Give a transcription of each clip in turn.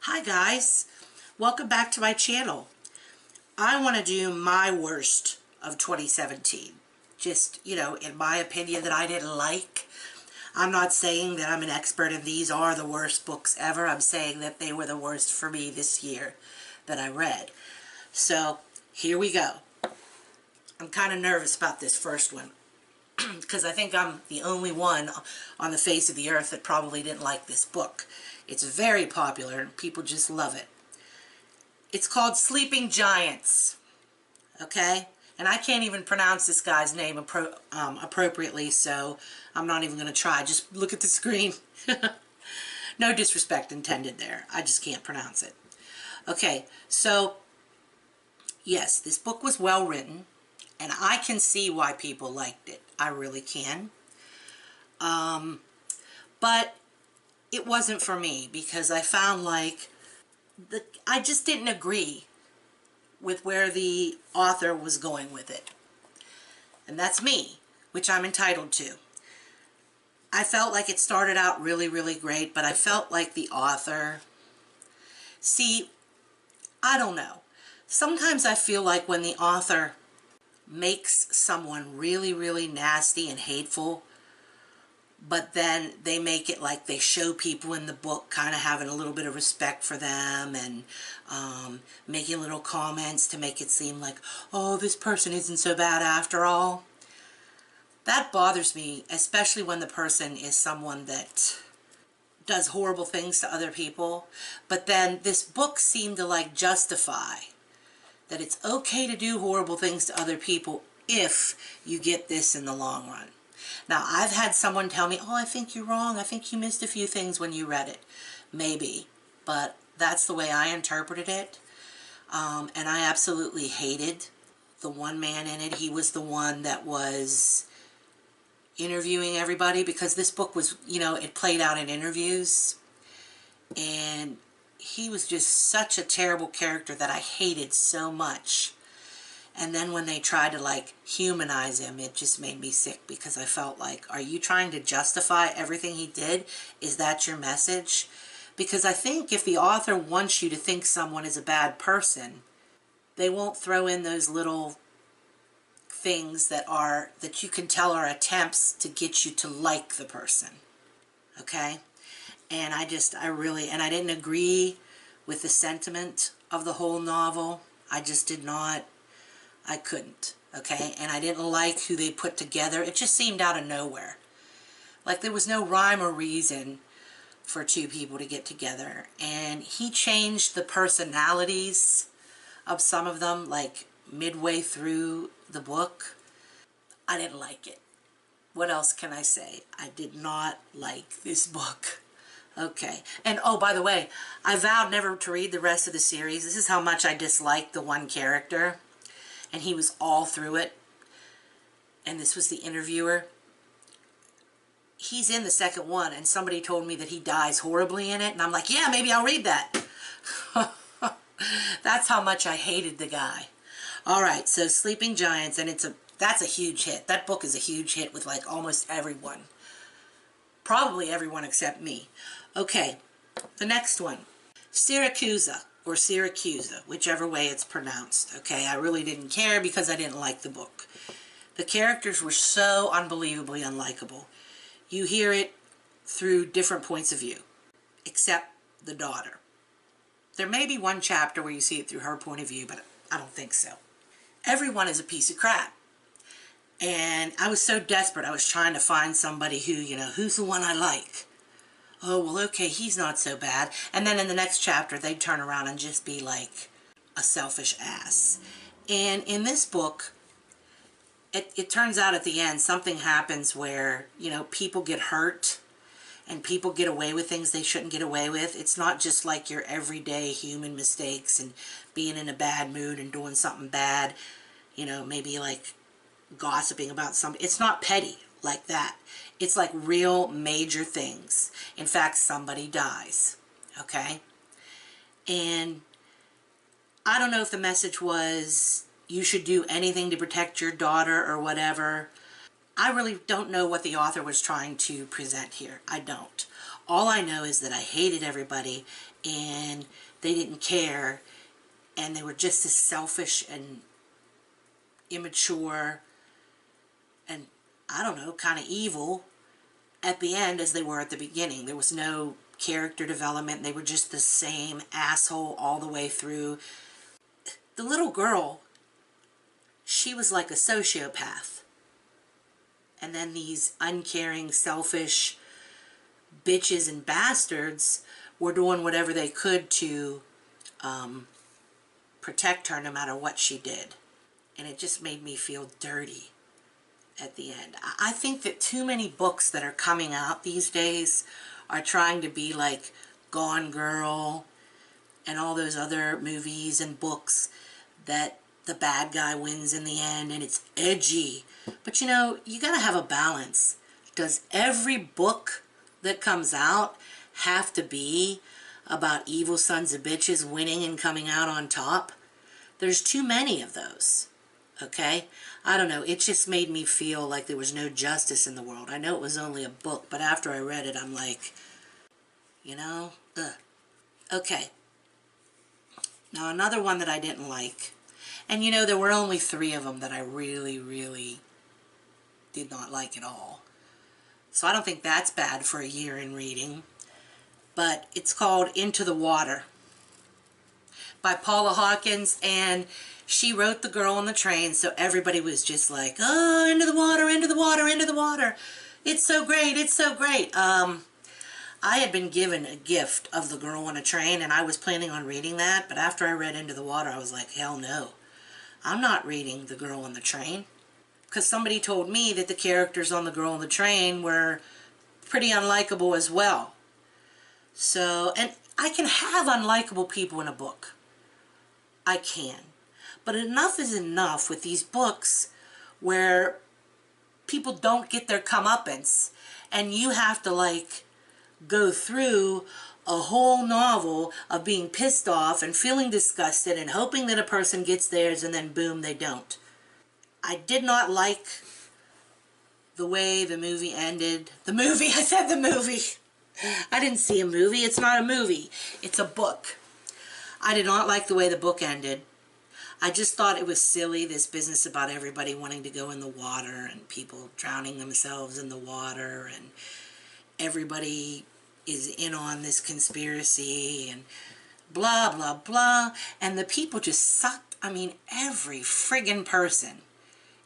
Hi guys, welcome back to my channel. I want to do my worst of 2017. Just, in my opinion that I didn't like. I'm not saying that I'm an expert and these are the worst books ever. I'm saying that they were the worst for me this year that I read. So, here we go. I'm kind of nervous about this first one because I think I'm the only one on the face of the earth that probably didn't like this book. It's very popular and people just love it. It's called Sleeping Giants, okay? And I can't even pronounce this guy's name appropriately, so I'm not even going to try. Just look at the screen. No disrespect intended there. I just can't pronounce it. Okay, so, yes, this book was well written, and I can see why people liked it. I really can. But it wasn't for me because I found like I just didn't agree with where the author was going with it. And that's me, which I'm entitled to. I felt like it started out really, really great, but I felt like the author... See, I don't know. Sometimes I feel like when the author makes someone really, really nasty and hateful, but then they make it like they show people in the book kind of having a little bit of respect for them and making little comments to make it seem like, oh, this person isn't so bad after all. That bothers me, especially when the person is someone that does horrible things to other people. But then this book seemed to like justify that it's okay to do horrible things to other people if you get this in the long run. Now, I've had someone tell me, oh, I think you're wrong. I think you missed a few things when you read it. Maybe. But that's the way I interpreted it. And I absolutely hated the one man in it. He was the one that was interviewing everybody because this book was, it played out in interviews. And he was just such a terrible character that I hated so much. And then when they tried to like humanize him, it just made me sick because I felt like, are you trying to justify everything he did? Is that your message? Because I think if the author wants you to think someone is a bad person, they won't throw in those little things that you can tell are attempts to get you to like the person. Okay? And I didn't agree with the sentiment of the whole novel. I just did not. I couldn't, okay? And I didn't like who they put together. It just seemed out of nowhere. Like there was no rhyme or reason for two people to get together. And he changed the personalities of some of them, like midway through the book. I didn't like it. What else can I say? I did not like this book. Okay. And oh, by the way, I vowed never to read the rest of the series. This is how much I disliked the one character. And he was all through it. And this was the interviewer. He's in the second one, and somebody told me that he dies horribly in it. And I'm like, yeah, maybe I'll read that. That's how much I hated the guy. Alright, so Sleeping Giants, and that's a huge hit. That book is a huge hit with like almost everyone. Probably everyone except me. Okay, the next one. Siracusa. Or Siracusa, whichever way it's pronounced. Okay, I really didn't care because I didn't like the book. The characters were so unbelievably unlikable. You hear it through different points of view, except the daughter. There may be one chapter where you see it through her point of view, but I don't think so. Everyone is a piece of crap. And I was so desperate, I was trying to find somebody who, who's the one I like? Oh, well, okay, he's not so bad. And then in the next chapter, they'd turn around and just be like a selfish ass. And in this book, it turns out at the end, something happens where, people get hurt and people get away with things they shouldn't get away with. It's not just like your everyday human mistakes and being in a bad mood and doing something bad, maybe like gossiping about something. It's not petty like that. It's like real major things. In fact, somebody dies. Okay? And I don't know if the message was you should do anything to protect your daughter or whatever. I really don't know what the author was trying to present here. I don't. All I know is that I hated everybody and they didn't care and they were just as selfish and immature and, I don't know, kind of evil at the end as they were at the beginning. There was no character development. They were just the same asshole all the way through. The little girl, she was like a sociopath. And then these uncaring, selfish bitches and bastards were doing whatever they could to protect her no matter what she did. And it just made me feel dirty at the end. I think that too many books that are coming out these days are trying to be like Gone Girl and all those other movies and books that the bad guy wins in the end and it's edgy. But you know, you gotta have a balance. Does every book that comes out have to be about evil sons of bitches winning and coming out on top? There's too many of those. Okay? I don't know. It just made me feel like there was no justice in the world. I know it was only a book, but after I read it, I'm like, you know, ugh. Okay. Now another one that I didn't like. And you know, there were only 3 of them that I really, really did not like at all. So I don't think that's bad for a year in reading. But it's called Into the Water by Paula Hawkins, and she wrote The Girl on the Train, so everybody was just like, oh, into the water, into the water, into the water. It's so great, it's so great. I had been given a gift of The Girl on a Train, and I was planning on reading that, but after I read Into the Water, I was like, hell no. I'm not reading The Girl on the Train. Because somebody told me that the characters on The Girl on the Train were pretty unlikable as well. So, and I can have unlikable people in a book. I can. But enough is enough with these books where people don't get their comeuppance and you have to like go through a whole novel of being pissed off and feeling disgusted and hoping that a person gets theirs and then boom, they don't. I did not like the way the movie ended. The movie, I said the movie. I didn't see a movie. It's not a movie. It's a book. I did not like the way the book ended. I just thought it was silly, this business about everybody wanting to go in the water and people drowning themselves in the water and everybody is in on this conspiracy and blah, blah, blah. And the people just sucked. I mean, every friggin' person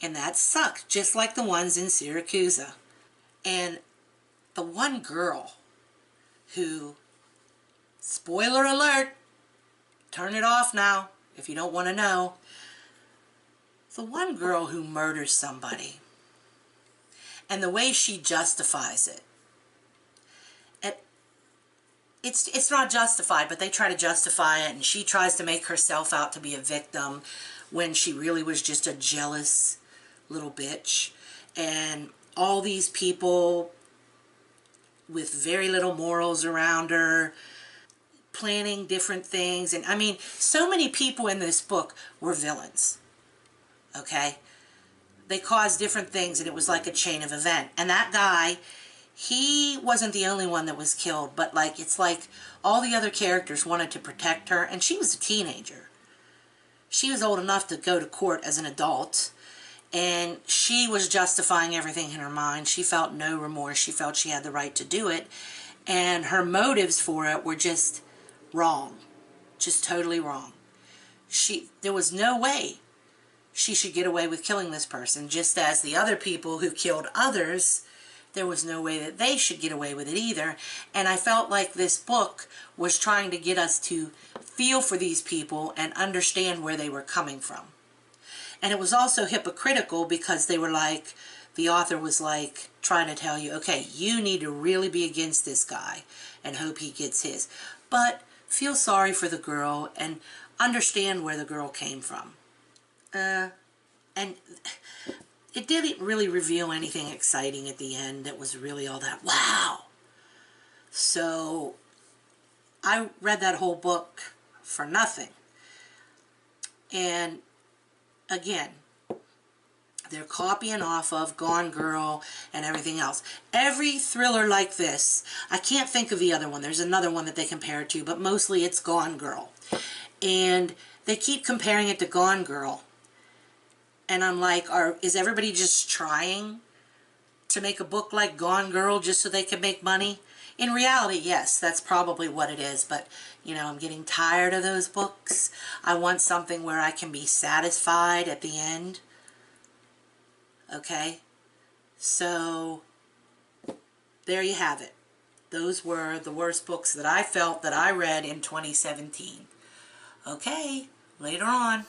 in that sucked, just like the ones in Siracusa. And the one girl who, spoiler alert, turn it off now if you don't want to know, the one girl who murders somebody and the way she justifies it, it's not justified, but they try to justify it, and she tries to make herself out to be a victim when she really was just a jealous little bitch. And all these people with very little morals around her planning different things. And I mean, so many people in this book were villains. Okay? They caused different things, and it was like a chain of event. And that guy, he wasn't the only one that was killed, but like, it's like all the other characters wanted to protect her, and she was a teenager. She was old enough to go to court as an adult, and she was justifying everything in her mind. She felt no remorse. She felt she had the right to do it, and her motives for it were just wrong. Just totally wrong. There was no way she should get away with killing this person, just as the other people who killed others, there was no way that they should get away with it either. And I felt like this book was trying to get us to feel for these people and understand where they were coming from. And it was also hypocritical because they were like, the author was like trying to tell you, okay, you need to really be against this guy and hope he gets his. But feel sorry for the girl and understand where the girl came from. And it didn't really reveal anything exciting at the end that was really all that wow. So I read that whole book for nothing. And again, they're copying off of Gone Girl and everything else. Every thriller like this, I can't think of the other one. There's another one that they compare it to, but mostly it's Gone Girl. And they keep comparing it to Gone Girl. And I'm like, is everybody just trying to make a book like Gone Girl just so they can make money? In reality, yes, that's probably what it is. But, you know, I'm getting tired of those books. I want something where I can be satisfied at the end. Okay, so there you have it. Those were the worst books that I felt that I read in 2017. Okay, later on.